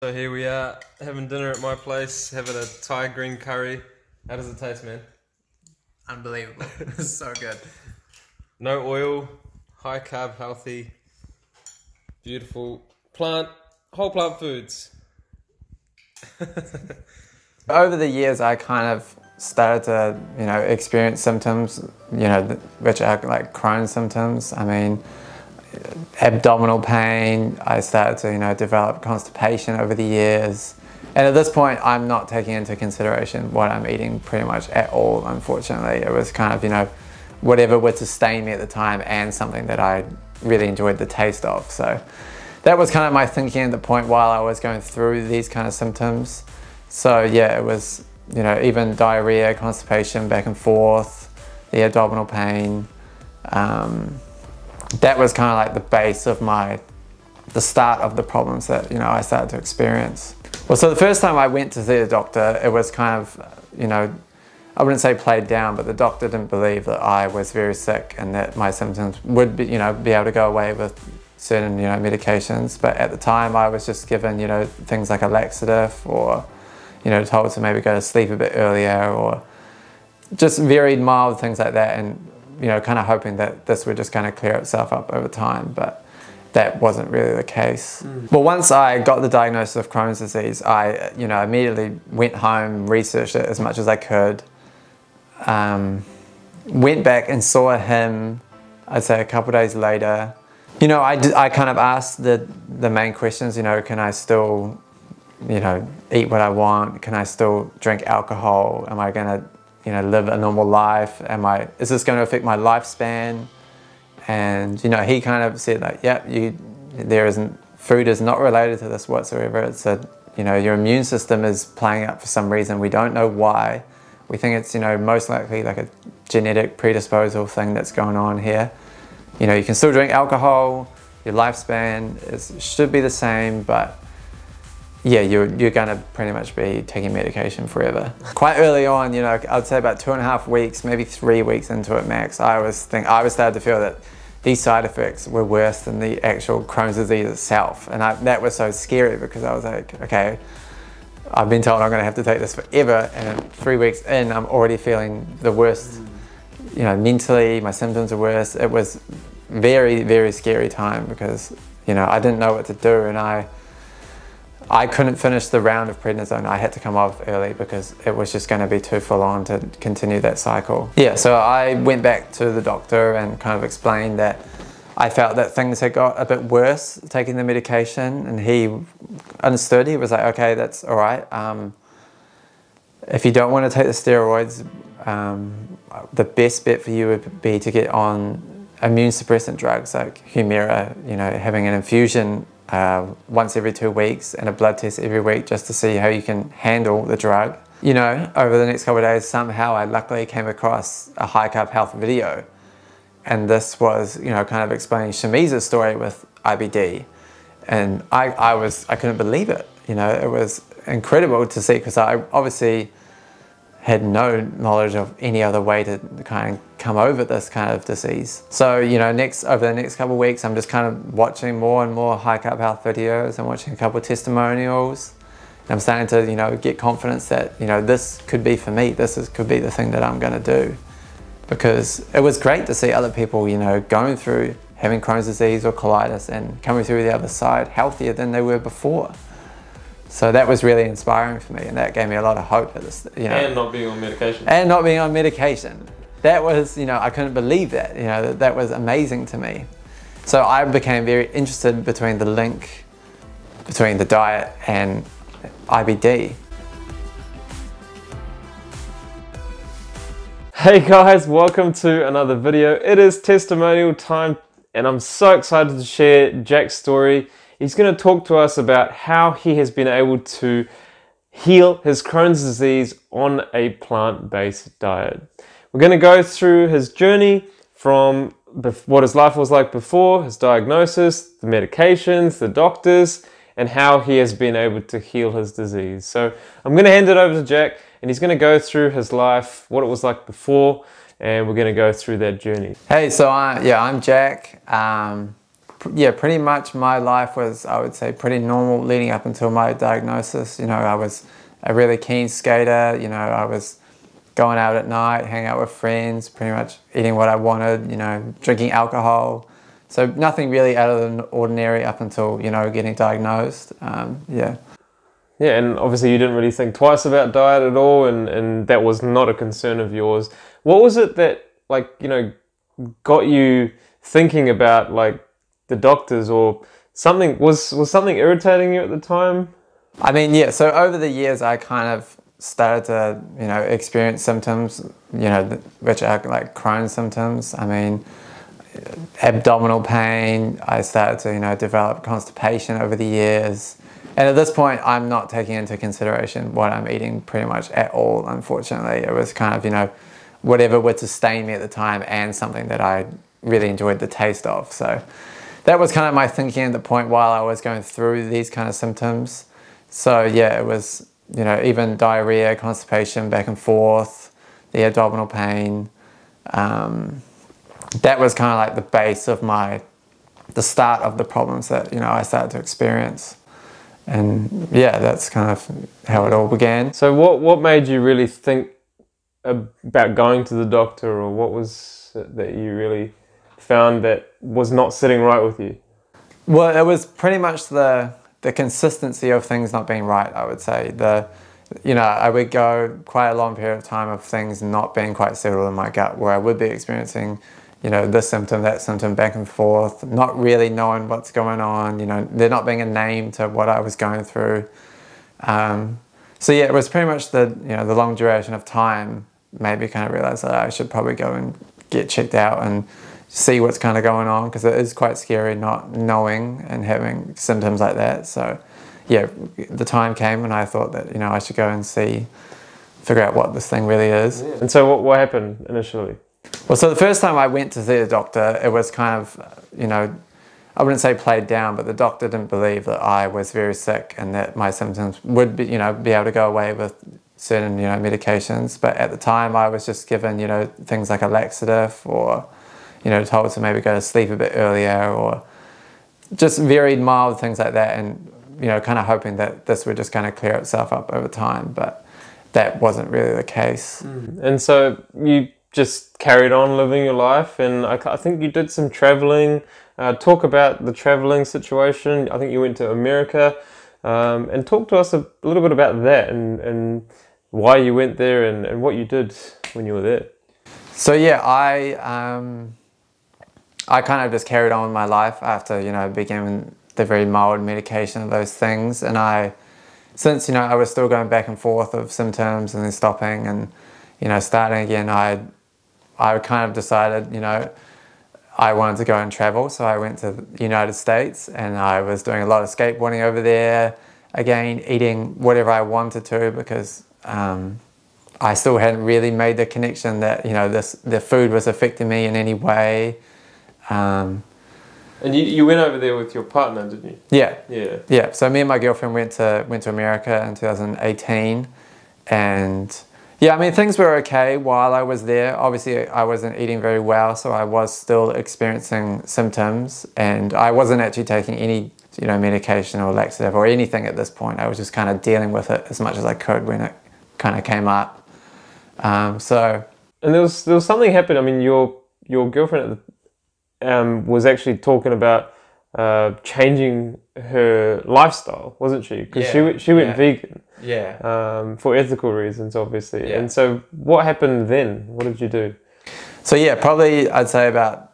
So here we are having dinner at my place, having a Thai green curry. How does it taste, man? Unbelievable. It's so good. No oil, high carb, healthy, beautiful whole plant foods. Over the years, I kind of started to, experience symptoms, which are like Crohn's symptoms. I mean, abdominal pain. I started to, develop constipation over the years. And at this point, I'm not taking into consideration what I'm eating pretty much at all, unfortunately. It was kind of, whatever would sustain me at the time and something that I really enjoyed the taste of. So that was kind of my thinking at the point while I was going through these kind of symptoms. So yeah, it was, even diarrhea, constipation, back and forth, the abdominal pain. That was kind of like the base of the start of the problems that, I started to experience. Well, so the first time I went to see the doctor, it was kind of, I wouldn't say played down, but the doctor didn't believe that I was very sick and that my symptoms would be, be able to go away with certain, medications. But at the time I was just given, things like a laxative or, told to maybe go to sleep a bit earlier or just very mild things like that. And, kind of hoping that this would just kind of clear itself up over time. But that wasn't really the case. Well, once I got the diagnosis of Crohn's disease, I, immediately went home, researched it as much as I could. Went back and saw him, I'd say a couple of days later. I kind of asked the main questions, can I still, eat what I want? Can I still drink alcohol? Am I gonna, live a normal life? Is this gonna affect my lifespan? And, he kind of said like, yeah, food is not related to this whatsoever. It's your immune system is playing up for some reason. We don't know why. We think it's, most likely like a genetic predisposal thing that's going on here. You can still drink alcohol, your lifespan should be the same, but yeah, you're gonna pretty much be taking medication forever. Quite early on, I'd say about 2.5 weeks, maybe 3 weeks into it max, I was starting to feel that these side effects were worse than the actual Crohn's disease itself. And that was so scary because I was like, okay, I've been told I'm gonna have to take this forever, and 3 weeks in, I'm already feeling the worst. Mentally, my symptoms are worse. It was very, very scary time because, I didn't know what to do, and I couldn't finish the round of prednisone. I had to come off early because it was just going to be too full on to continue that cycle. Yeah, so I went back to the doctor and kind of explained that I felt that things had got a bit worse taking the medication, and he understood. He was like, okay, that's all right. If you don't want to take the steroids, the best bet for you would be to get on immune suppressant drugs like Humira, having an infusion once every 2 weeks and a blood test every week just to see how you can handle the drug. Over the next couple of days, somehow I luckily came across a high carb health video, and this was, kind of explaining Shamiza's story with IBD, and I couldn't believe it. It was incredible to see because I obviously had no knowledge of any other way to kind of come over this kind of disease. So, over the next couple of weeks, I'm just kind of watching more and more high carb health videos. I'm watching a couple of testimonials. And I'm starting to, get confidence that, this could be for me. Could be the thing that I'm gonna do. Because it was great to see other people, going through having Crohn's disease or colitis and coming through the other side healthier than they were before. So that was really inspiring for me, and that gave me a lot of hope at this, And not being on medication. And not being on medication. That was, I couldn't believe that, that was amazing to me. So I became very interested between the link between the diet and IBD. Hey guys, welcome to another video. It is testimonial time, and I'm so excited to share Jack's story. He's going to talk to us about how he has been able to heal his Crohn's disease on a plant-based diet. We're going to go through his journey from what his life was like before, his diagnosis, the medications, the doctors, and how he has been able to heal his disease. So I'm going to hand it over to Jack, and he's going to go through his life, what it was like before, and we're going to go through that journey. Hey, so I'm Jack. yeah, pretty much my life was, I would say, pretty normal leading up until my diagnosis. You know, I was a really keen skater. You know, I was going out at night, hanging out with friends, pretty much eating what I wanted, you know, drinking alcohol. So nothing really out of the ordinary up until, you know, getting diagnosed. Yeah. Yeah, and obviously you didn't really think twice about diet at all, and that was not a concern of yours. What was it that, like, you know, got you thinking about, like, the doctors or something? Was something irritating you at the time? I mean, yeah, so over the years I kind of started to, you know, experience symptoms, you know, which are like Crohn's symptoms. I mean, abdominal pain. I started to, you know, develop constipation over the years. And at this point, I'm not taking into consideration what I'm eating pretty much at all, unfortunately. It was kind of, you know, whatever would sustain me at the time and something that I really enjoyed the taste of. So that was kind of my thinking at the point while I was going through these kind of symptoms. So yeah, it was, you know, even diarrhea, constipation, back and forth, the abdominal pain. That was kind of like the base of the start of the problems that, you know, I started to experience. And yeah, that's kind of how it all began. So what made you really think about going to the doctor, or what was it that you really found that was not sitting right with you? Well, it was pretty much the consistency of things not being right, I would say. You know, I would go quite a long period of time of things not being quite settled in my gut, where I would be experiencing, you know, this symptom, that symptom, back and forth, not really knowing what's going on, you know, there not being a name to what I was going through. So yeah, it was pretty much the long duration of time made me kind of realize that I should probably go and get checked out and see what's kind of going on, because it is quite scary not knowing and having symptoms like that. So yeah, the time came when I thought that, you know, I should go and figure out what this thing really is. Yeah. And so what happened initially? Well, so the first time I went to see the doctor, it was kind of, you know, I wouldn't say played down, but the doctor didn't believe that I was very sick and that my symptoms would be, you know, be able to go away with certain, you know, medications. But at the time I was just given, you know, things like a laxative, or, you know, told to maybe go to sleep a bit earlier, or just very mild things like that, and, you know, kind of hoping that this would just kind of clear itself up over time. But that wasn't really the case. And so you just carried on living your life, and I think you did some traveling. Talk about the traveling situation. I think you went to America, and talk to us a little bit about that, and why you went there, and what you did when you were there. So yeah, I kind of just carried on with my life after, you know, beginning the very mild medication of those things. And since, you know, I was still going back and forth of symptoms and then stopping and, you know, starting again, I kind of decided, you know, I wanted to go and travel. So I went to the United States, and I was doing a lot of skateboarding over there. Again, eating whatever I wanted to, because I still hadn't really made the connection that, you know, the food was affecting me in any way. And you went over there with your partner, didn't you? Yeah. Yeah. Yeah. So me and my girlfriend went to America in 2018, and yeah, I mean, things were okay while I was there. Obviously, I wasn't eating very well, so I was still experiencing symptoms, and I wasn't actually taking any, you know, medication or laxative or anything at this point. I was just kind of dealing with it as much as I could when it kind of came up. And there was something happened. I mean, your girlfriend was actually talking about changing her lifestyle, wasn't she? Because she went vegan. Yeah. For ethical reasons, obviously. Yeah. And so what happened then? What did you do? So yeah, probably I'd say about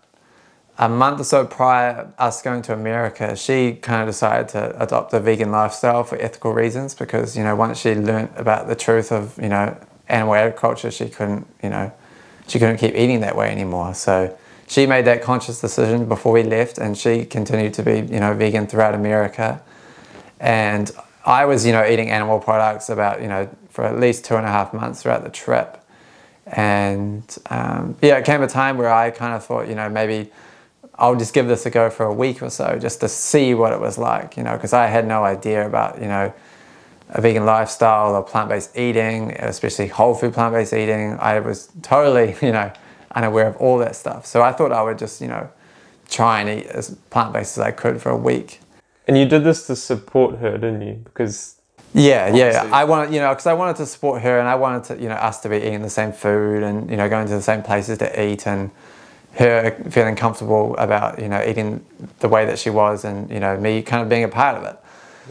a month or so prior us going to America, she kind of decided to adopt a vegan lifestyle for ethical reasons, because, you know, once she learnt about the truth of, you know, animal agriculture, she couldn't keep eating that way anymore. So she made that conscious decision before we left, and she continued to be, you know, vegan throughout America. And I was, you know, eating animal products about, you know, for at least 2.5 months throughout the trip. And yeah, it came a time where I kind of thought, you know, maybe I'll just give this a go for a week or so, just to see what it was like, you know, because I had no idea about, you know, a vegan lifestyle or plant-based eating, especially whole food plant-based eating. I was totally, you know, unaware of all that stuff. So I thought I would just, you know, try and eat as plant-based as I could for a week. And you did this to support her, didn't you? Because yeah, obviously. I wanted, because I wanted to support her, and I wanted to, us to be eating the same food, and going to the same places to eat, and her feeling comfortable about eating the way that she was, and me kind of being a part of it.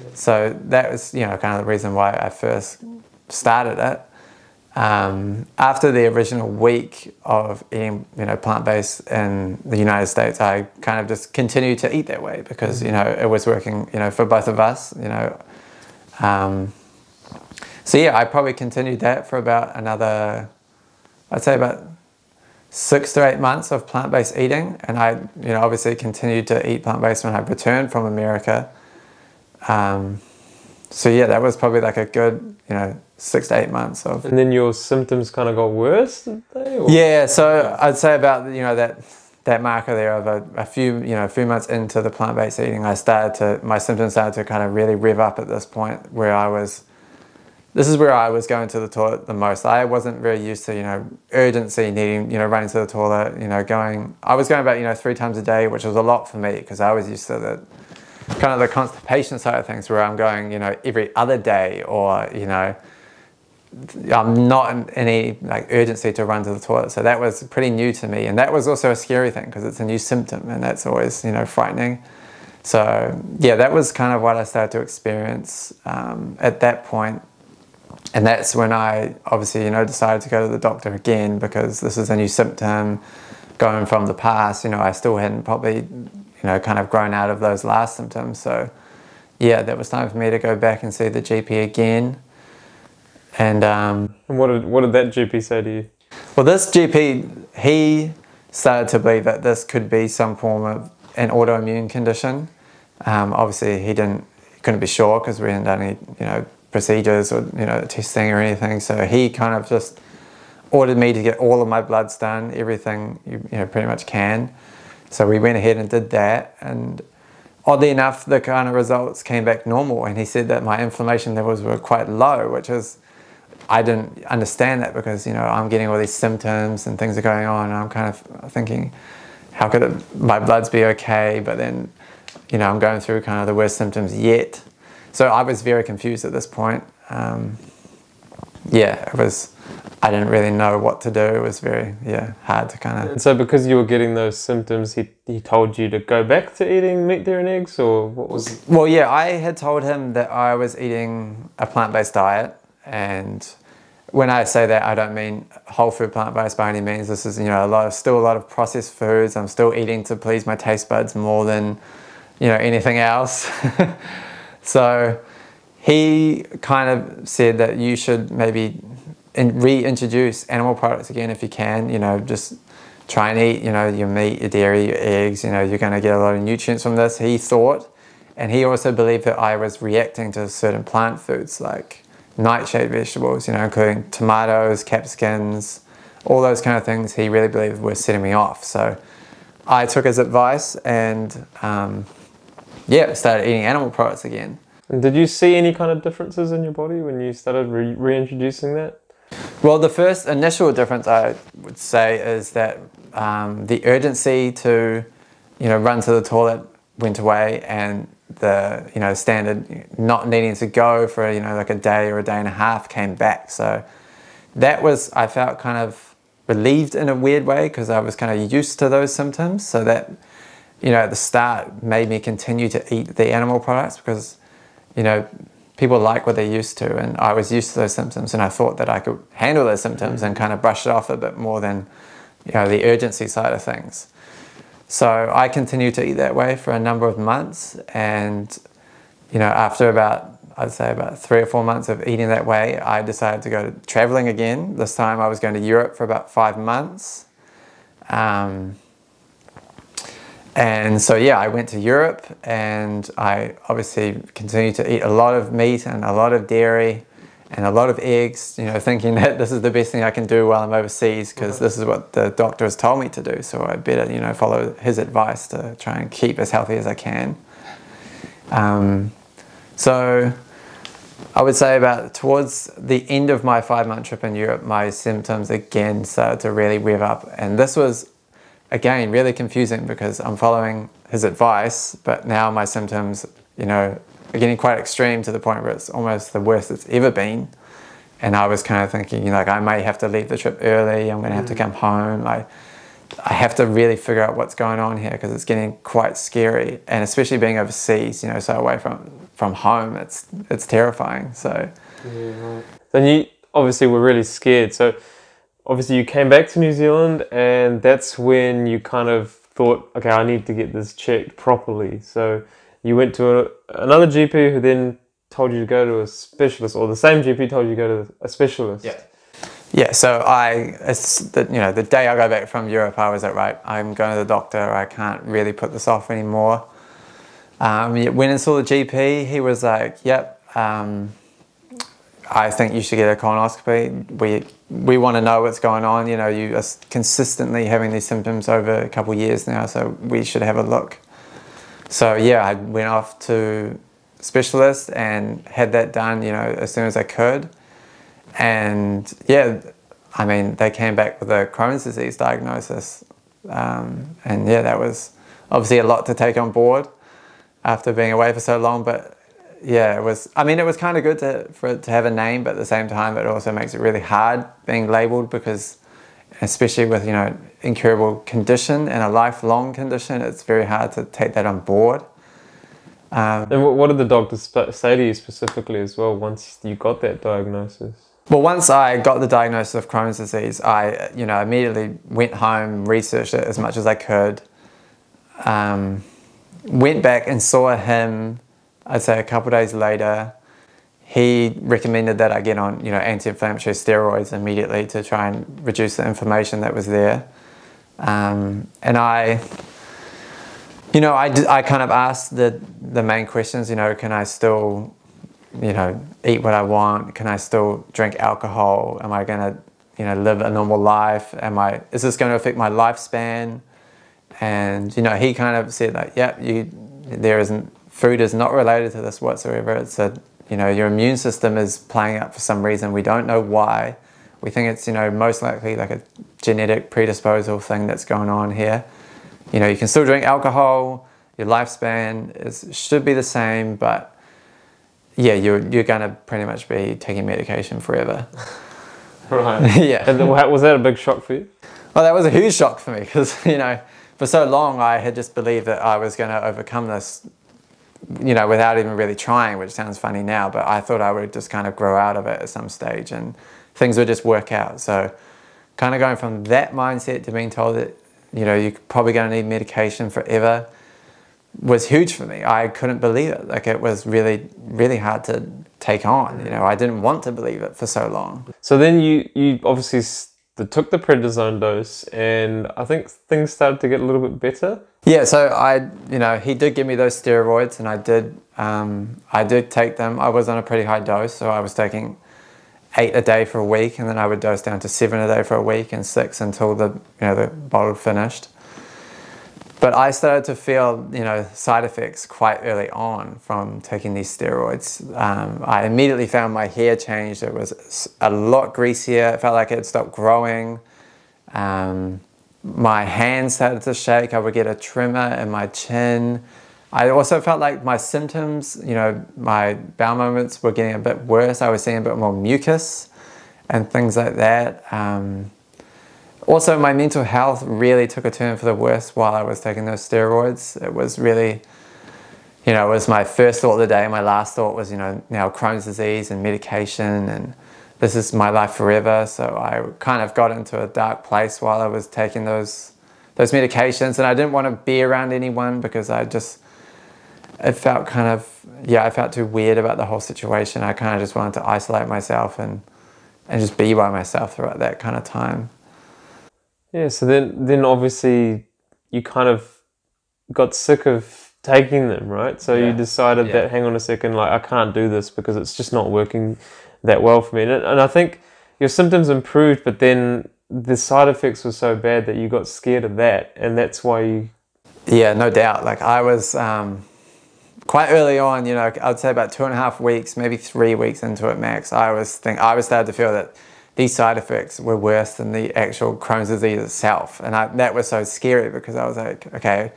Yeah. So that was kind of the reason why I first started it. After the original week of eating plant-based in the United States, I kind of just continued to eat that way because it was working for both of us. So yeah, I probably continued that for about another, I'd say about 6 to 8 months of plant-based eating, and I obviously continued to eat plant-based when I returned from America. So yeah, that was probably like a good 6 to 8 months of. And then your symptoms kind of got worse, did they? Or? Yeah, so I'd say about that marker there of a few months into the plant-based eating, my symptoms started to kind of really rev up at this point where this is where I was going to the toilet the most. I wasn't very used to urgency, needing running to the toilet, I was going about 3 times a day, which was a lot for me because I was used to the kind of the constipation side of things where I'm going every other day, or I'm not in any urgency to run to the toilet. So that was pretty new to me, and that was also a scary thing because it's a new symptom, and that's always frightening. So yeah, that was kind of what I started to experience at that point. And that's when I obviously decided to go to the doctor again, because this is a new symptom going from the past. I still hadn't probably kind of grown out of those last symptoms. So yeah, that was time for me to go back and see the GP again. And what did that GP say to you? Well, this GP, he started to believe that this could be some form of an autoimmune condition. Obviously, he couldn't be sure because we hadn't done any procedures or testing or anything. So he kind of just ordered me to get all of my bloods done, everything you pretty much can. So we went ahead and did that, and oddly enough, the kind of results came back normal, and he said that my inflammation levels were quite low, which is, I didn't understand that because I'm getting all these symptoms and things are going on, and I'm kind of thinking, how could my bloods be okay? But then I'm going through kind of the worst symptoms yet. So I was very confused at this point. Yeah, I didn't really know what to do. It was very, hard to kind of. And so because you were getting those symptoms, he told you to go back to eating meat, dairy and eggs, or what was it? Well, yeah, I had told him that I was eating a plant-based diet, and when I say that, I don't mean whole food plant-based by any means. This is, still a lot of processed foods. I'm still eating to please my taste buds more than, anything else. So he kind of said that you should maybe reintroduce animal products again if you can. Just try and eat, your meat, your dairy, your eggs. You're going to get a lot of nutrients from this, he thought. And he also believed that I was reacting to certain plant foods like nightshade vegetables, including tomatoes, capsicums, all those kind of things he really believed were setting me off. So I took his advice and started eating animal products again. And did you see any kind of differences in your body when you started reintroducing that? Well, the first initial difference I would say is that the urgency to, run to the toilet went away, and the, standard not needing to go for, like a day or a day and a half came back. So that was, I felt kind of relieved in a weird way because I was kind of used to those symptoms. So that, at the start made me continue to eat the animal products because, people like what they're used to, and I was used to those symptoms, and I thought that I could handle those symptoms and kind of brush it off a bit more than, the urgency side of things. So I continued to eat that way for a number of months, and after I'd say about 3 or 4 months of eating that way, I decided to go traveling again. This time I was going to Europe for about 5 months. And so I went to Europe, and I obviously continued to eat a lot of meat and a lot of dairy and a lot of eggs, thinking that this is the best thing I can do while I'm overseas because this is what the doctor has told me to do. So I better, follow his advice to try and keep as healthy as I can. So I would say about towards the end of my 5-month trip in Europe, my symptoms again started to really rev up. And this was again, really confusing because I'm following his advice, but now my symptoms, you know, are getting quite extreme to the point where it's almost the worst it's ever been. And I was kind of thinking, you know, like I may have to leave the trip early. I'm going to have to come home. I have to really figure out what's going on here because it's getting quite scary. And especially being overseas, you know, so away from home, it's terrifying. So, Then you obviously were really scared. So obviously you came back to New Zealand, and that's when you kind of thought, okay, I need to get this checked properly. So you went to another GP who then told you to go to a specialist, or the same GP told you to go to a specialist. Yeah, so the day I go back from Europe, I was like, right, I'm going to the doctor. I can't really put this off anymore. Went and saw the GP. He was like, yep, I think you should get a colonoscopy. We want to know what's going on. You know, you are consistently having these symptoms over a couple of years now, so we should have a look. So yeah, I went off to specialist and had that done, you know, as soon as I could. And yeah, I mean, they came back with a Crohn's disease diagnosis. And yeah, that was obviously a lot to take on board after being away for so long. But yeah, it was kind of good for it to have a name, but at the same time, it also makes it really hard being labelled because, especially with, you know, incurable condition and a lifelong condition, it's very hard to take that on board. And what did the doctors say to you specifically as well once you got that diagnosis? Well, once I got the diagnosis of Crohn's disease, I, you know, immediately went home, researched it as much as I could, went back and saw him, I'd say a couple of days later. He recommended that I get on, you know, anti-inflammatory steroids immediately to try and reduce the inflammation that was there. And I kind of asked the main questions, you know, can I still, you know, eat what I want? Can I still drink alcohol? Am I going to, you know, live a normal life? Is this going to affect my lifespan? And, you know, he kind of said like, yeah, food is not related to this whatsoever. It's you know, your immune system is playing up for some reason. We don't know why. We think it's, you know, most likely like a genetic predisposal thing that's going on here. You know, you can still drink alcohol, your lifespan should be the same, but yeah, you're going to pretty much be taking medication forever. Right. Yeah. And was that a big shock for you? Well, that was a huge shock for me because, you know, for so long I had just believed that I was going to overcome this, you know, without even really trying, which sounds funny now, but I thought I would just kind of grow out of it at some stage and things would just work out. So kind of going from that mindset to being told that, you know, you're probably going to need medication forever was huge for me. I couldn't believe it. Like, it was really, really hard to take on. You know, I didn't want to believe it for so long. So then you obviously took the prednisone dose, and I think things started to get a little bit better. Yeah, so he did give me those steroids, and I did take them. I was on a pretty high dose, so I was taking 8 a day for a week, and then I would dose down to 7 a day for a week and 6 until the bottle finished. But I started to feel, you know, side effects quite early on from taking these steroids. I immediately found my hair changed. It was a lot greasier. It felt like it had stopped growing. My hands started to shake. I would get a tremor in my chin. I also felt like my symptoms, you know, my bowel movements were getting a bit worse. I was seeing a bit more mucus and things like that. Also, my mental health really took a turn for the worse while I was taking those steroids. It was really, you know, it was my first thought of the day. My last thought was, you know, now Crohn's disease and medication, and this is my life forever. So I kind of got into a dark place while I was taking those medications, and I didn't want to be around anyone because it felt kind of, I felt too weird about the whole situation. I kind of just wanted to isolate myself and just be by myself throughout that kind of time. Yeah, so then obviously you kind of got sick of taking them, right? So you decided that, hang on a second, like, I can't do this because it's just not working that well for me. And I think your symptoms improved, but then the side effects were so bad that you got scared of that, and that's why you... Yeah, no doubt. Like, I was quite early on, you know, I'd say about 2.5 weeks, maybe 3 weeks into it max, I was starting to feel that these side effects were worse than the actual Crohn's disease itself. And that was so scary because I was like, okay,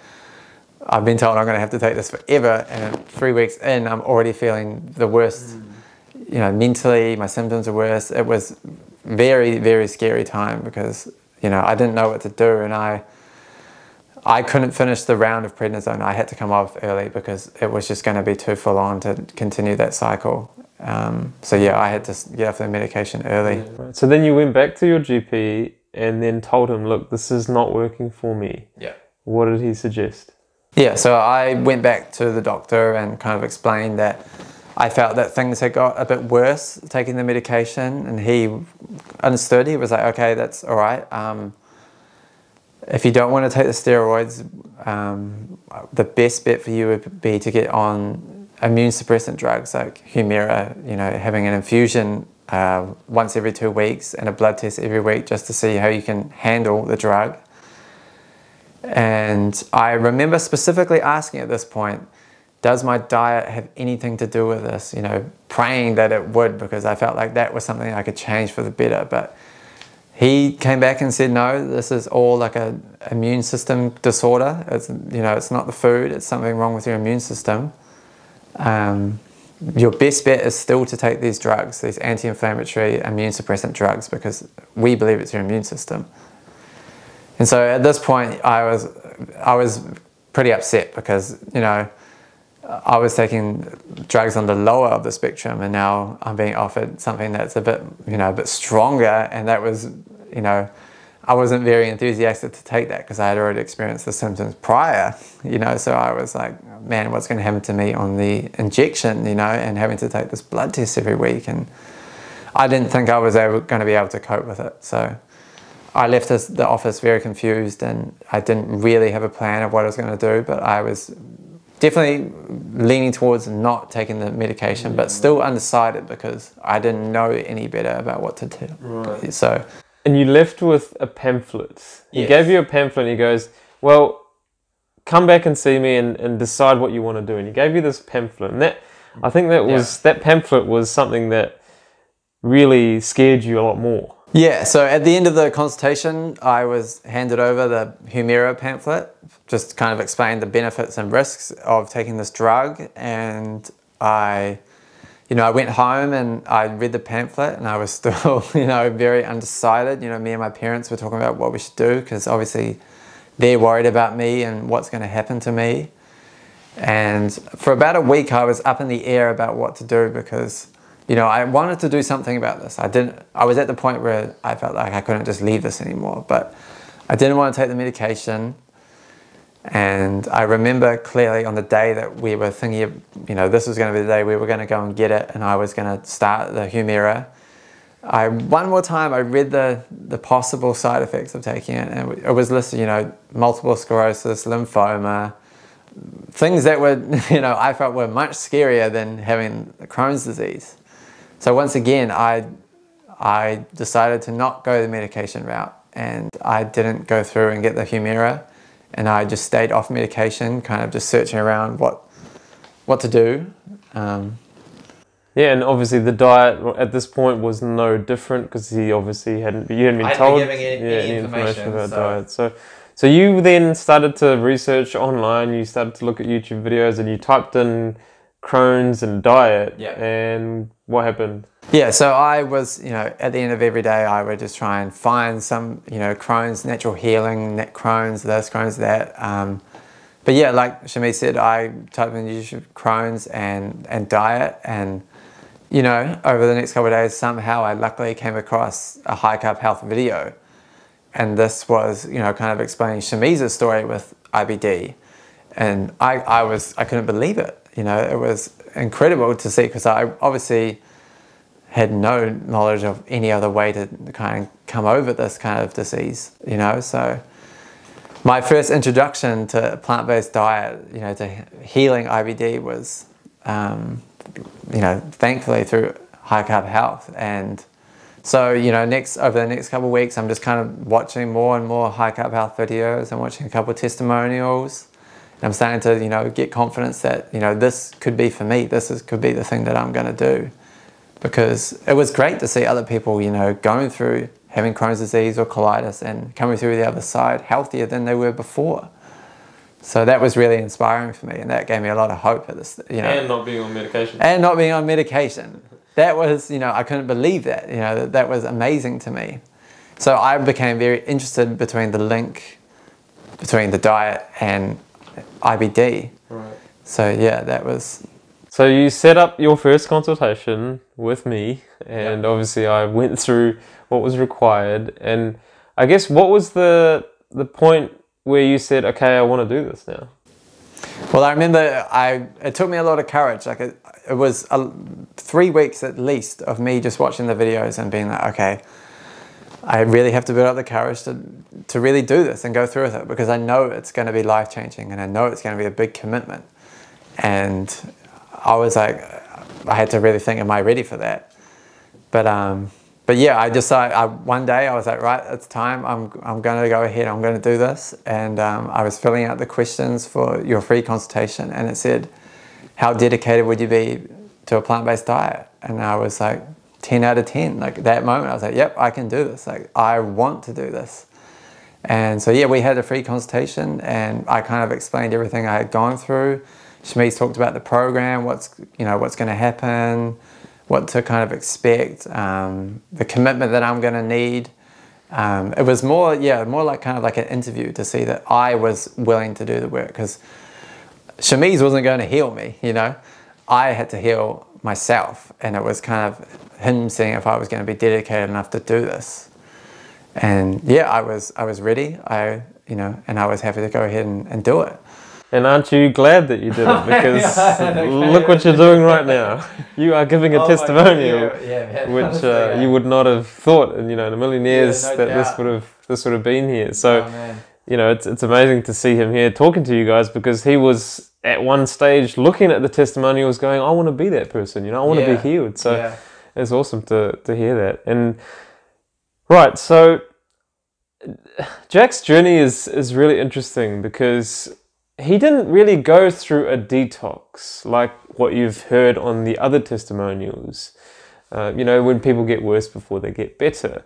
I've been told I'm going to have to take this forever, and 3 weeks in, I'm already feeling the worst. You know, mentally, my symptoms are worse. It was very, very scary time because, you know, I didn't know what to do, and I couldn't finish the round of prednisone. I had to come off early because it was just going to be too full on to continue that cycle. So yeah, I had to get off the medication early. Right. So then you went back to your GP and then told him, look, this is not working for me. Yeah. What did he suggest? Yeah, so I went back to the doctor and kind of explained that I felt that things had got a bit worse taking the medication, and he understood. He was like, okay, that's all right. If you don't want to take the steroids, the best bet for you would be to get on immune suppressant drugs like Humira, you know, having an infusion once every 2 weeks and a blood test every week just to see how you can handle the drug. And I remember specifically asking at this point, does my diet have anything to do with this? You know, praying that it would, because I felt like that was something I could change for the better. But he came back and said, no, this is all like a immune system disorder. It's, you know, it's not the food, it's something wrong with your immune system. Your best bet is still to take these drugs, these anti-inflammatory immune suppressant drugs, because we believe it's your immune system. And so at this point, I was pretty upset because, you know, I was taking drugs on the lower of the spectrum, and now I'm being offered something that's a bit, you know, a bit stronger. And that was, you know, I wasn't very enthusiastic to take that because I had already experienced the symptoms prior, you know. So I was like, man, what's going to happen to me on the injection, you know, and having to take this blood test every week. And I didn't think I was going to be able to cope with it. So I left the office very confused, and I didn't really have a plan of what I was going to do, but I was definitely leaning towards not taking the medication, but still undecided because I didn't know any better about what to do. Right. So, and you left with a pamphlet. He Yes. gave you a pamphlet and he goes, well, come back and see me and decide what you want to do. And he gave you this pamphlet. And that, I think that pamphlet was something that really scared you a lot more. yeah, so at the end of the consultation, I was handed over the Humira pamphlet, just kind of explained the benefits and risks of taking this drug. And I went home and I read the pamphlet, and I was still, you know, very undecided. You know, me and my parents were talking about what we should do because obviously they're worried about me and what's going to happen to me. And for about a week, I was up in the air about what to do because, you know, I wanted to do something about this. I was at the point where I felt like I couldn't just leave this anymore, but I didn't want to take the medication. And I remember clearly on the day that we were thinking of, you know, this was going to be the day we were going to go and get it, and I was going to start the Humira. One more time, I read the possible side effects of taking it, and it was listed, you know, multiple sclerosis, lymphoma, things that were, you know, I felt were much scarier than having Crohn's disease. So once again, I decided to not go the medication route, and I didn't go through and get the Humira, and I just stayed off medication, kind of just searching around what to do. Yeah, and obviously the diet at this point was no different because he obviously hadn't been told any information about diet. So you then started to research online, you started to look at YouTube videos, and you typed in Crohn's and diet. Yeah. And what happened? Yeah, so I was, you know, at the end of every day, I would just try and find some, you know, Crohn's, natural healing, Crohn's this, Crohn's that. But yeah, like Shami said, I typed in YouTube Crohn's and diet, and, you know, over the next couple of days, somehow I luckily came across a high carb health video. And this was, you know, kind of explaining Shami's story with IBD. And I couldn't believe it. You know, it was incredible to see because I obviously had no knowledge of any other way to kind of come over this kind of disease, you know. So my first introduction to a plant-based diet, you know, to healing IBD was, you know, thankfully through high carb health. And so, you know, over the next couple of weeks, I'm just kind of watching more and more high carb health videos. I'm watching a couple of testimonials. And I'm starting to, you know, get confidence that, you know, this could be for me. Could be the thing that I'm going to do. because it was great to see other people, you know, going through having Crohn's disease or colitis and coming through the other side healthier than they were before. So that was really inspiring for me, and that gave me a lot of hope at this, you know. And not being on medication. And not being on medication. That was, you know, I couldn't believe that, you know, that was amazing to me. So I became very interested between the link between the diet and IBD. Right. So yeah, that was... So you set up your first consultation with me, and obviously I went through what was required. And I guess what was the point where you said, okay, I want to do this now? Well, I remember it took me a lot of courage. Like it was 3 weeks at least of me just watching the videos and being like, okay, I really have to build up the courage to really do this and go through with it, because I know it's going to be life-changing and I know it's going to be a big commitment. And I was like, I had to really think, am I ready for that? But yeah, I decided, one day I was like, right, it's time, I'm going to go ahead, I'm going to do this. And I was filling out the questions for your free consultation, and it said, how dedicated would you be to a plant-based diet? And I was like, 10 out of 10. Like that moment, I was like, yep, I can do this. Like I want to do this. And so yeah, we had a free consultation, and I kind of explained everything I had gone through. Shamiz talked about the program, what's going to happen, what to kind of expect, the commitment that I'm going to need. It was more like kind of like an interview to see that I was willing to do the work, because Shamiz wasn't going to heal me, you know. I had to heal myself, and it was kind of him seeing if I was going to be dedicated enough to do this. And yeah, I was ready. And I was happy to go ahead and do it. And aren't you glad that you did it? Because look what you're doing right now. You are giving a testimonial, which you would not have thought, in a million years that this would have been here. So, it's amazing to see him here talking to you guys, because he was at one stage looking at the testimonials, going, "I want to be that person. I want to be healed." So it's awesome to hear that. And right, so Jack's journey is really interesting, because he didn't really go through a detox like what you've heard on the other testimonials. When people get worse before they get better.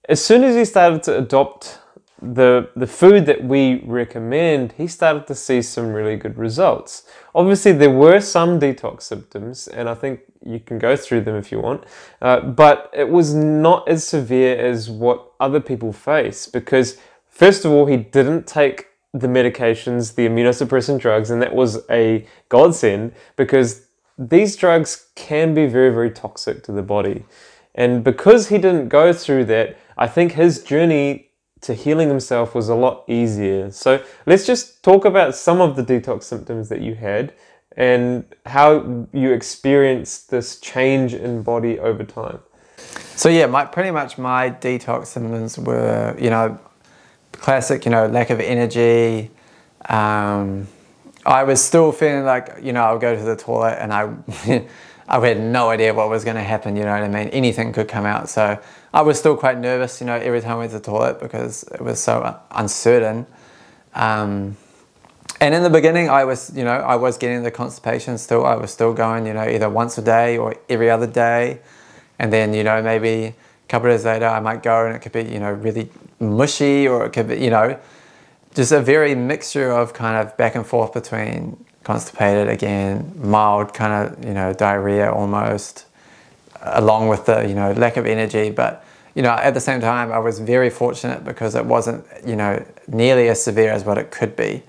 As soon as he started to adopt the food that we recommend, he started to see some really good results. Obviously, there were some detox symptoms, and I think you can go through them if you want, but it was not as severe as what other people face, because first of all, he didn't take the medications, the immunosuppressant drugs, and that was a godsend, because these drugs can be very, very toxic to the body. And because he didn't go through that, I think his journey to healing himself was a lot easier. So let's just talk about some of the detox symptoms that you had and how you experienced this change in body over time. So yeah, pretty much my detox symptoms were, classic, lack of energy. I was still feeling like, I would go to the toilet and I had no idea what was going to happen, you know what I mean? Anything could come out. So I was still quite nervous, every time I went to the toilet, because it was so uncertain. And in the beginning, I was getting the constipation still. I was still going, either once a day or every other day. And then, maybe a couple of days later, I might go and it could be, really mushy, or it could be, just a very mixture of kind of back and forth between constipated again, mild kind of, diarrhea almost, along with the, lack of energy. But, at the same time, I was very fortunate because it wasn't, nearly as severe as what it could be.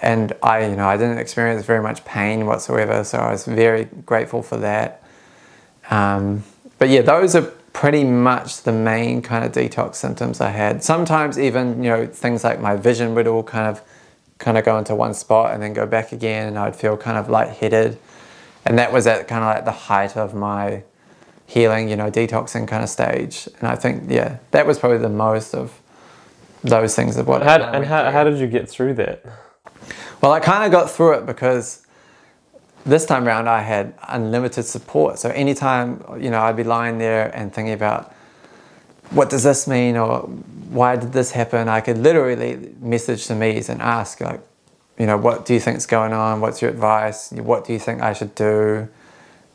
And I didn't experience very much pain whatsoever. So I was very grateful for that. But yeah, those are pretty much the main kind of detox symptoms I had. Sometimes even, things like my vision would all kind of go into one spot and then go back again, and I'd feel kind of lightheaded. And that was at kind of like the height of my healing, detoxing kind of stage. And I think, yeah, that was probably the most of those things of what how did you get through that? Well, I kind of got through it because this time around I had unlimited support. So anytime, I'd be lying there and thinking about, what does this mean, or why did this happen? I could literally message Shamiz and ask, what do you think's going on? What's your advice? What do you think I should do?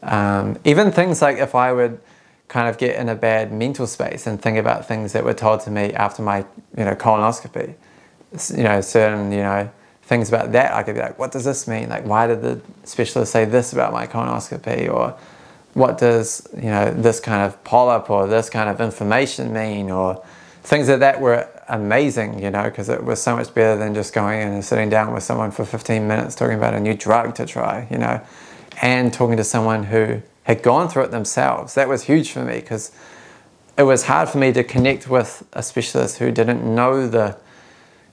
Even things like if I would kind of get in a bad mental space and think about things that were told to me after my, colonoscopy, certain, things about that, I could be like, what does this mean? Like, why did the specialist say this about my colonoscopy? Or what does, this kind of polyp or this kind of inflammation mean? Or things like that were amazing, because it was so much better than just going in and sitting down with someone for 15 minutes talking about a new drug to try, and talking to someone who had gone through it themselves. That was huge for me, because it was hard for me to connect with a specialist who didn't know the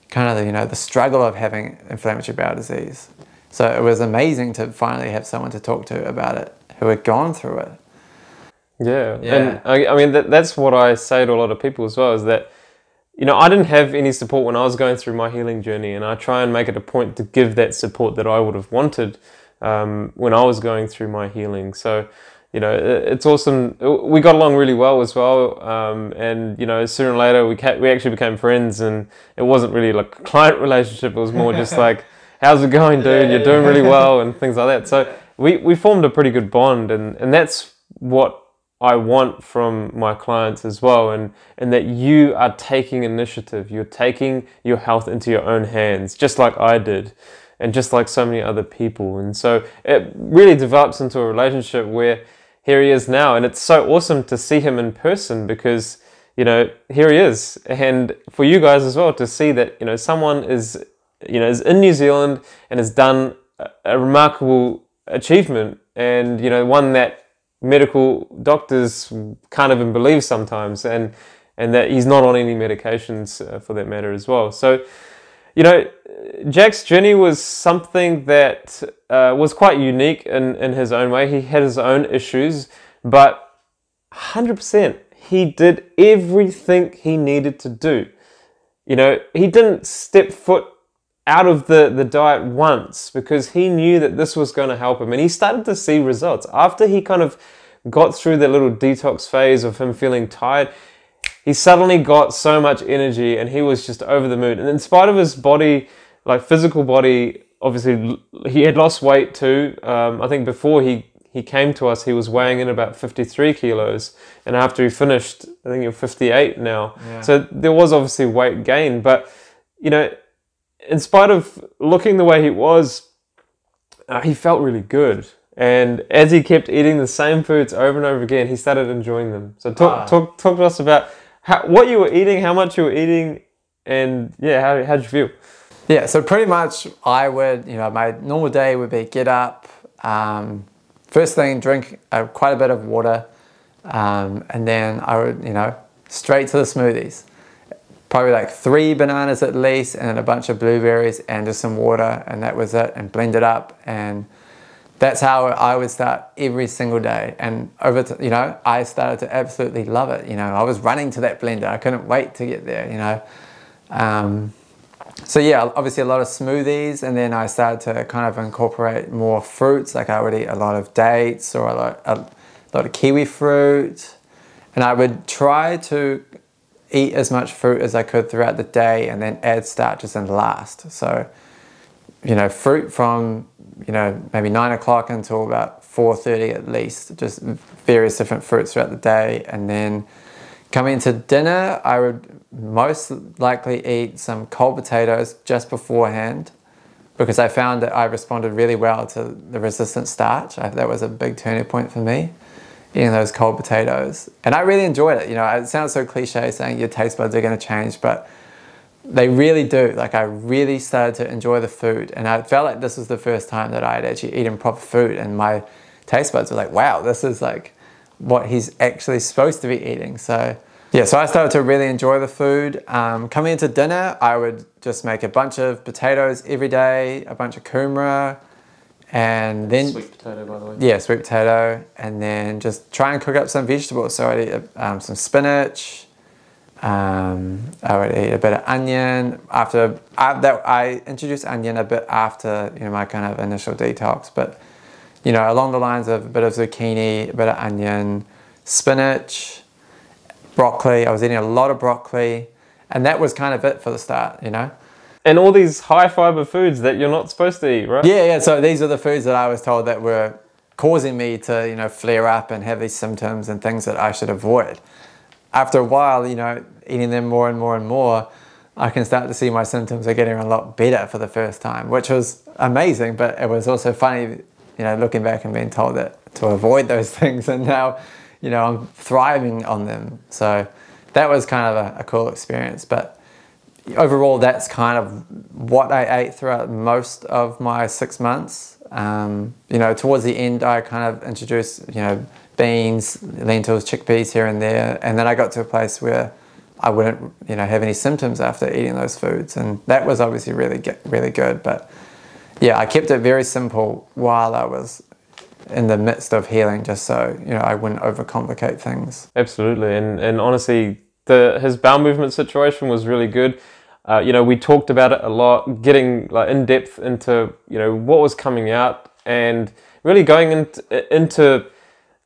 kind of the struggle of having inflammatory bowel disease. So it was amazing to finally have someone to talk to about it who had gone through it. Yeah. And I mean that's what I say to a lot of people as well, is that I didn't have any support when I was going through my healing journey, and I try and make it a point to give that support that I would have wanted when I was going through my healing. So it's awesome. We got along really well as well, and sooner or later we actually became friends, and it wasn't really like a client relationship. It was more just like, how's it going, dude? You're doing really well, and things like that. So we formed a pretty good bond, and that's what I want from my clients as well, and that you are taking initiative. You're taking your health into your own hands, just like I did, and just like so many other people. And so it really develops into a relationship where here he is now, and it's so awesome to see him in person, because here he is, and for you guys as well to see that someone is in New Zealand and has done a remarkable achievement, and one that medical doctors can't even believe sometimes, and that he's not on any medications for that matter as well. So Jack's journey was something that was quite unique in his own way. He had his own issues, but 100% he did everything he needed to do. He didn't step foot out of the diet once, because he knew that this was going to help him, and he started to see results. After he kind of got through that little detox phase of him feeling tired, he suddenly got so much energy, and he was just over the moon. And in spite of his body, like physical body, obviously he had lost weight too. I think before he came to us, he was weighing in about 53 kilos, and after he finished, I think you're 58 now. Yeah. So there was obviously weight gain, but in spite of looking the way he was, he felt really good. And as he kept eating the same foods over and over again, he started enjoying them. So talk to us about what you were eating, how much you were eating, and yeah, how'd you feel? Yeah, so pretty much I would, my normal day would be get up, first thing drink quite a bit of water, and then I would, straight to the smoothies. Probably like 3 bananas at least, and then a bunch of blueberries and just some water, and that was it, and blend it up. And that's how I would start every single day. And I started to absolutely love it. I was running to that blender. I couldn't wait to get there, So yeah, obviously a lot of smoothies, and then I started to kind of incorporate more fruits. Like I would eat a lot of dates or a lot of kiwi fruit, and I would try to eat as much fruit as I could throughout the day, and then add starches in last. So, fruit from, maybe 9 o'clock until about 4:30 at least, just various different fruits throughout the day. And then coming into dinner, I would most likely eat some cold potatoes just beforehand, because I found that I responded really well to the resistant starch. That was a big turning point for me, eating those cold potatoes. And I really enjoyed it. It sounds so cliche saying your taste buds are going to change, but they really do. Like, I really started to enjoy the food, and I felt like this was the first time that I had actually eaten proper food, and my taste buds were like, wow, this is like what he's actually supposed to be eating. So yeah, so I started to really enjoy the food. Coming into dinner, I would just make a bunch of potatoes every day, a bunch of kumara, and then sweet potato, by the way. Yeah, sweet potato, and then just try and cook up some vegetables. So I'd eat some spinach. I would eat a bit of onion. After that, I introduced onion a bit after my kind of initial detox, but along the lines of a bit of zucchini, a bit of onion, spinach, broccoli. I was eating a lot of broccoli, and that was kind of it for the start, And all these high fiber foods that you're not supposed to eat, right? Yeah. So these are the foods that I was told that were causing me to, you know, flare up and have these symptoms and things that I should avoid. After a while, you know, eating them more and more and more, I can start to see my symptoms are getting a lot better for the first time, which was amazing, but it was also funny, you know, looking back and being told that to avoid those things, and now, you know, I'm thriving on them. So that was kind of a cool experience. But overall, that's kind of what I ate throughout most of my 6 months. You know, towards the end, I kind of introduced, you know, beans, lentils, chickpeas here and there, and then I got to a place where I wouldn't, you know, have any symptoms after eating those foods, and that was obviously really good. But yeah, I kept it very simple while I was in the midst of healing, just so, you know, I wouldn't overcomplicate things. Absolutely, and honestly, his bowel movement situation was really good. You know, we talked about it a lot, getting like in depth into, you know, what was coming out, and really going into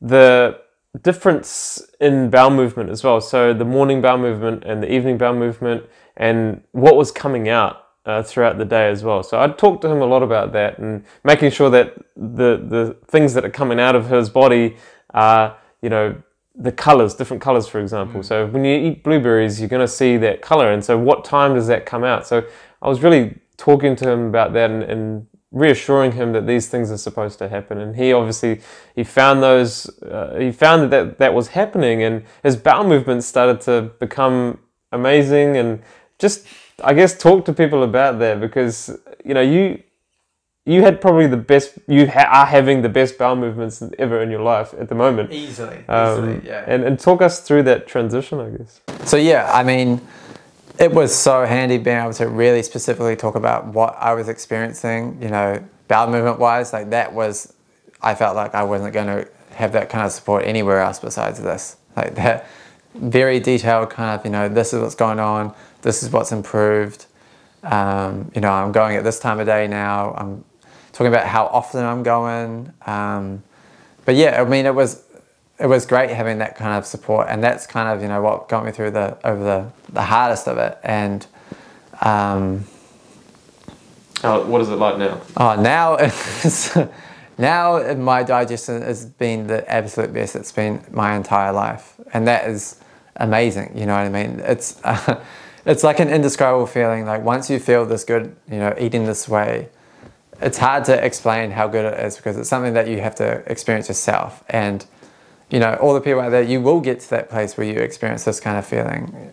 the difference in bowel movement as well. So the morning bowel movement and the evening bowel movement, and what was coming out throughout the day as well. So I talked to him a lot about that, and making sure that the things that are coming out of his body are, you know, the colors, different colors, for example. So when you eat blueberries, you're going to see that color, and so what time does that come out? So I was really talking to him about that, and reassuring him that these things are supposed to happen. And he obviously, he found those, he found that was happening, and his bowel movements started to become amazing. And just, I guess, talk to people about that, because, you know, you had probably the best, are having the best bowel movements ever in your life at the moment. Easily, yeah. And talk us through that transition, I guess. So yeah, I mean, it was so handy being able to really specifically talk about what I was experiencing, you know, bowel movement wise. Like that was, I felt like I wasn't going to have that kind of support anywhere else besides this. Like that very detailed kind of, you know, this is what's going on, this is what's improved. You know, I'm going at this time of day now. I'm talking about how often I'm going. But yeah, I mean, it was great having that kind of support, and that's kind of, you know, what got me through the hardest of it. And what is it like now? Oh, now now my digestion has been the absolute best it's been my entire life, and that is amazing. You know what I mean? It's it's like an indescribable feeling. Like once you feel this good, you know, eating this way, it's hard to explain how good it is, because it's something that you have to experience yourself. And you know, all the people out there, you will get to that place where you experience this kind of feeling.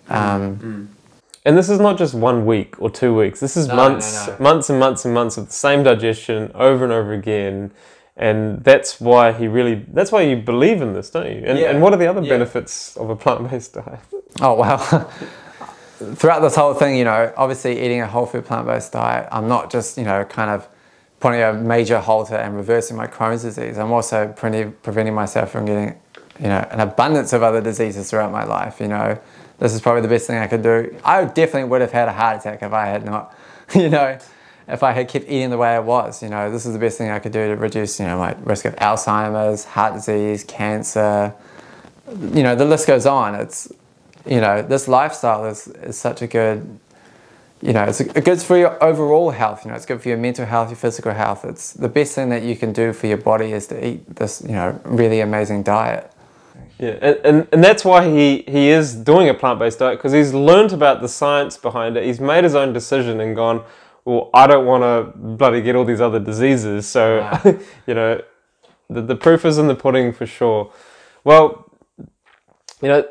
And this is not just 1 week or 2 weeks. This is months and months and months of the same digestion over and over again. And that's why that's why you believe in this, don't you? And what are the other benefits of a plant-based diet? Oh, well, throughout this whole thing, you know, obviously eating a whole food plant-based diet, I'm not just, you know, kind of putting a major halter and reversing my Crohn's disease. I'm also preventing myself from getting, you know, an abundance of other diseases throughout my life. You know, this is probably the best thing I could do. I definitely would have had a heart attack if I had not, you know, if I had kept eating the way I was. You know, this is the best thing I could do to reduce, you know, my risk of Alzheimer's, heart disease, cancer. You know, the list goes on. It's, you know, this lifestyle is such a good, you know, it's good for your overall health. You know, it's good for your mental health, your physical health. It's the best thing that you can do for your body is to eat this, you know, really amazing diet. Yeah, and that's why he is doing a plant-based diet, because he's learned about the science behind it. He's made his own decision and gone, well, I don't want to bloody get all these other diseases. So, you know, the proof is in the pudding for sure. Well, you know,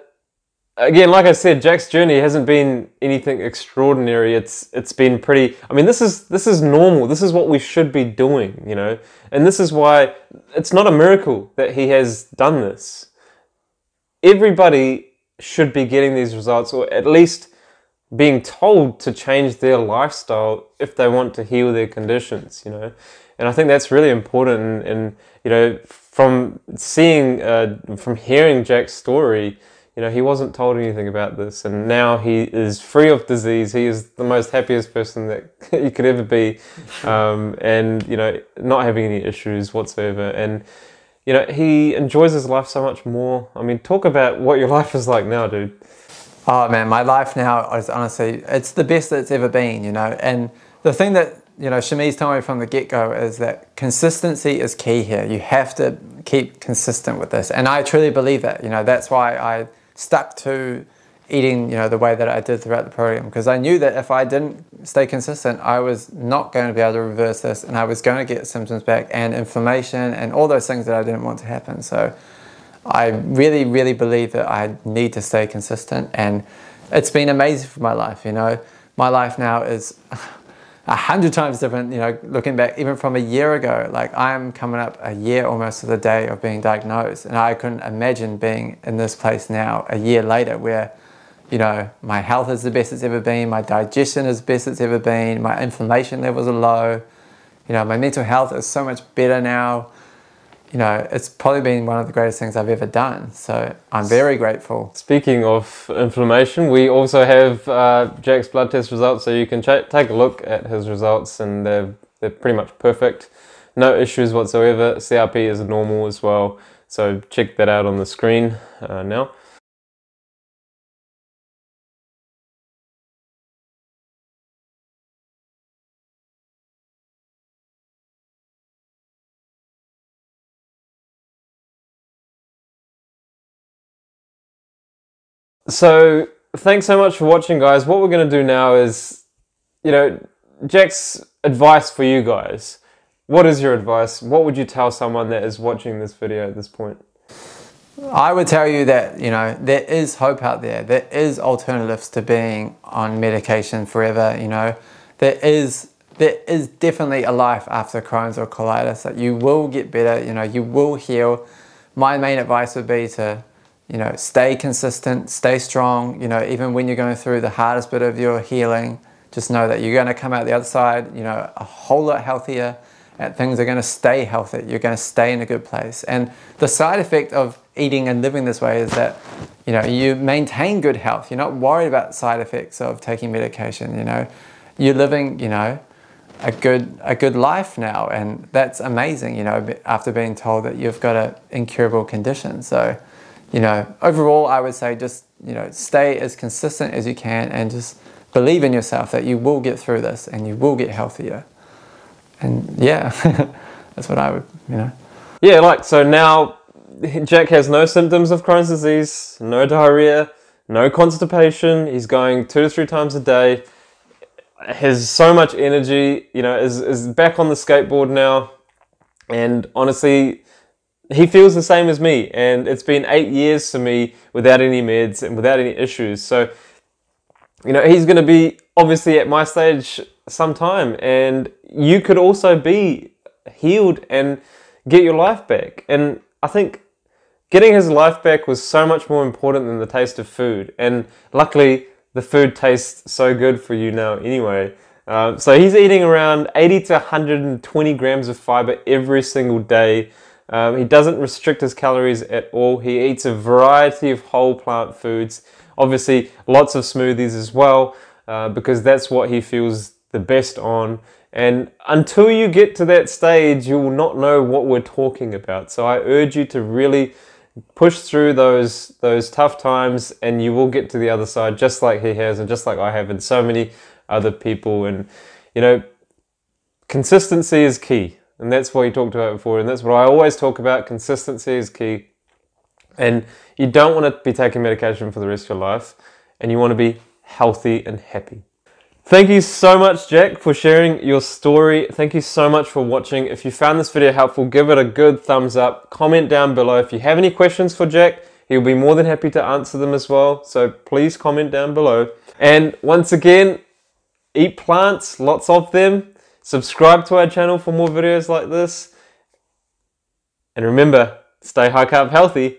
again, like I said, Jack's journey hasn't been anything extraordinary. It's been pretty, I mean, this is normal. This is what we should be doing, you know. And this is why it's not a miracle that he has done this. Everybody should be getting these results, or at least being told to change their lifestyle if they want to heal their conditions, you know. And I think that's really important. And you know, from hearing Jack's story, you know, he wasn't told anything about this, and now he is free of disease. He is the most happiest person that you could ever be, and you know, not having any issues whatsoever. And you know, he enjoys his life so much more. I mean, talk about what your life is like now, dude. Oh man, my life now is honestly, it's the best that it's ever been, you know. And the thing that you know, Shamiz told me from the get-go is that consistency is key here. You have to keep consistent with this. And I truly believe that, you know, that's why I stuck to eating, you know, the way that I did throughout the program, because I knew that if I didn't stay consistent, I was not going to be able to reverse this, and I was going to get symptoms back and inflammation and all those things that I didn't want to happen. So I really, really believe that I need to stay consistent, and it's been amazing for my life. You know, my life now is 100 times different, you know, looking back even from a year ago. Like, I'm coming up a year almost to the day of being diagnosed, and I couldn't imagine being in this place now a year later where, you know, my health is the best it's ever been, my digestion is the best it's ever been, my inflammation levels are low, you know, my mental health is so much better now. You know, it's probably been one of the greatest things I've ever done. So I'm very grateful. Speaking of inflammation, we also have Jack's blood test results, so you can take a look at his results, and they're pretty much perfect. No issues whatsoever. CRP is normal as well, so check that out on the screen now. So thanks so much for watching, guys. What we're going to do now is, you know, Jack's advice for you guys. What is your advice? What would you tell someone that is watching this video at this point? I would tell you that, you know, there is hope out there. There is alternatives to being on medication forever, you know. There is definitely a life after Crohn's or colitis, that you will get better, you know, you will heal. My main advice would be to, you know, stay consistent, stay strong, you know, even when you're going through the hardest bit of your healing, just know that you're going to come out the other side, you know, a whole lot healthier, and things are going to stay healthy. You're going to stay in a good place. And the side effect of eating and living this way is that, you know, you maintain good health. You're not worried about side effects of taking medication, you know. You're living, you know, a good life now, and that's amazing, you know, after being told that you've got an incurable condition. So, you know, overall, I would say just, you know, stay as consistent as you can, and just believe in yourself that you will get through this and you will get healthier. And yeah, that's what I would, you know. Yeah, like, so now Jack has no symptoms of Crohn's disease, no diarrhea, no constipation. He's going 2 to 3 times a day. Has so much energy, you know, is back on the skateboard now. And honestly, he feels the same as me, and it's been 8 years for me without any meds and without any issues. So, you know, he's going to be obviously at my stage sometime, and you could also be healed and get your life back. And I think getting his life back was so much more important than the taste of food. And luckily, the food tastes so good for you now anyway. So he's eating around 80 to 120 grams of fiber every single day. He doesn't restrict his calories at all. He eats a variety of whole plant foods. Obviously, lots of smoothies as well, because that's what he feels the best on. And until you get to that stage, you will not know what we're talking about. So I urge you to really push through those tough times, and you will get to the other side, just like he has, and just like I have, and so many other people. And, you know, consistency is key. And that's what you talked about before, and that's what I always talk about. Consistency is key. And you don't want to be taking medication for the rest of your life, and you want to be healthy and happy. Thank you so much, Jack, for sharing your story. Thank you so much for watching. If you found this video helpful, give it a good thumbs up. Comment down below. If you have any questions for Jack, he'll be more than happy to answer them as well. So please comment down below. And once again, eat plants, lots of them. Subscribe to our channel for more videos like this. And remember, stay high carb healthy.